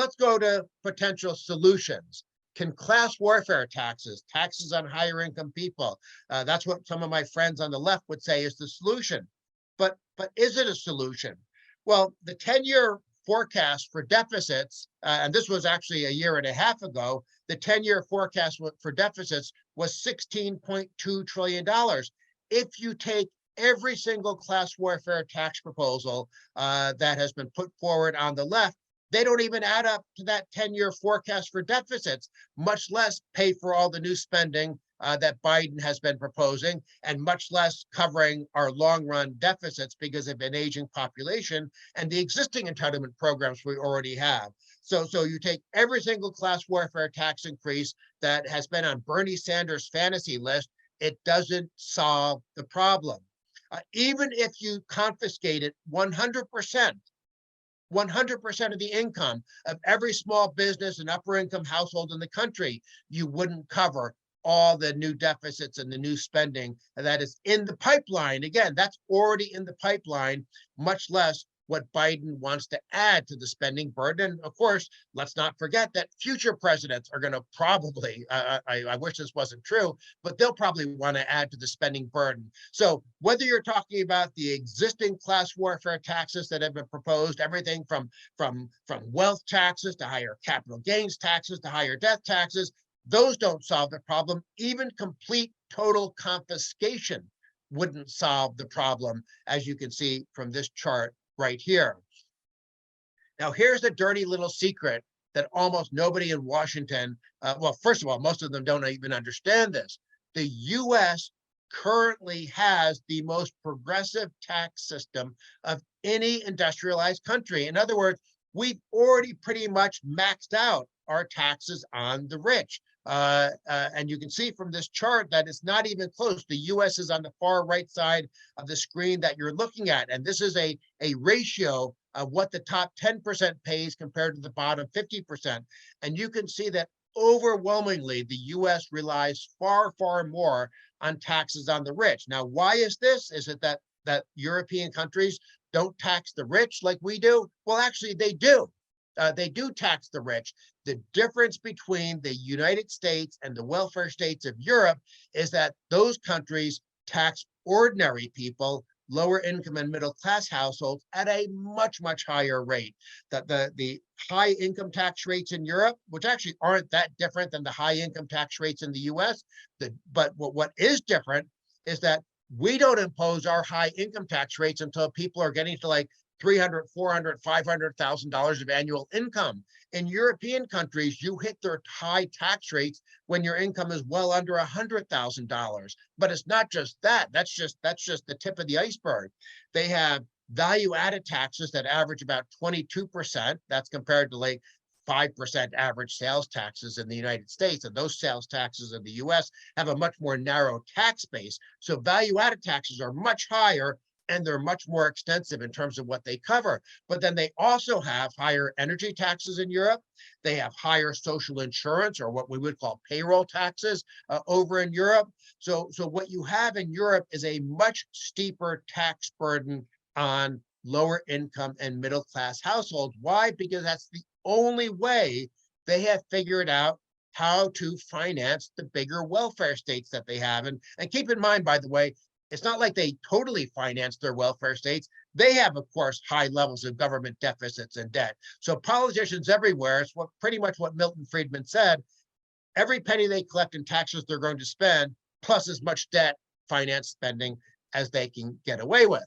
let's go to potential solutions. Can class warfare taxes, taxes on higher income people, that's what some of my friends on the left would say is the solution. But is it a solution? Well, the 10-year forecast for deficits, and this was actually a year and a half ago, the 10-year forecast for deficits was $16.2 trillion. If you take every single class warfare tax proposal that has been put forward on the left, they don't even add up to that 10-year forecast for deficits, much less pay for all the new spending that Biden has been proposing, and much less covering our long-run deficits because of an aging population and the existing entitlement programs we already have. So you take every single class warfare tax increase that has been on Bernie Sanders' fantasy list, it doesn't solve the problem. Even if you confiscated 100% of the income of every small business and upper income household in the country, you wouldn't cover all the new deficits and the new spending that is in the pipeline. Again, that's already in the pipeline, much less what Biden wants to add to the spending burden. And of course, let's not forget that future presidents are going to probably, I wish this wasn't true, but they'll probably want to add to the spending burden. So whether you're talking about the existing class warfare taxes that have been proposed, everything from wealth taxes to higher capital gains taxes to higher death taxes, those don't solve the problem. Even complete total confiscation wouldn't solve the problem, as you can see from this chart right here. Now, here's the dirty little secret that almost nobody in Washington, well, first of all, most of them don't even understand this. The US currently has the most progressive tax system of any industrialized country. In other words, we've already pretty much maxed out our taxes on the rich. And you can see from this chart that it's not even close. The US is on the far right side of the screen that you're looking at. And this is a ratio of what the top 10% pays compared to the bottom 50%. And you can see that overwhelmingly, the US relies far, far more on taxes on the rich. Now, why is this? Is it that European countries don't tax the rich like we do? Well, actually, they do. They do tax the rich. The difference between the United States and the welfare states of Europe is that those countries tax ordinary people, lower income and middle class households at a much, much higher rate. That the high income tax rates in Europe, which actually aren't that different than the high income tax rates in the US, but what is different is that we don't impose our high income tax rates until people are getting to like $300,000, $400,000, $500,000 of annual income. In European countries, you hit their high tax rates when your income is well under $100,000. But it's not just that. That's just the tip of the iceberg. They have value-added taxes that average about 22%. That's compared to like 5% average sales taxes in the United States. And those sales taxes in the US have a much more narrow tax base. So value-added taxes are much higher, and they're much more extensive in terms of what they cover. But then they also have higher energy taxes in Europe. They have higher social insurance, or what we would call payroll taxes, over in Europe. So what you have in Europe is a much steeper tax burden on lower income and middle class households. Why? Because that's the only way they have figured out how to finance the bigger welfare states that they have. And keep in mind, by the way, it's not like they totally finance their welfare states. They have, of course, high levels of government deficits and debt. So politicians everywhere, it's pretty much what Milton Friedman said, every penny they collect in taxes they're going to spend, plus as much debt finance spending as they can get away with.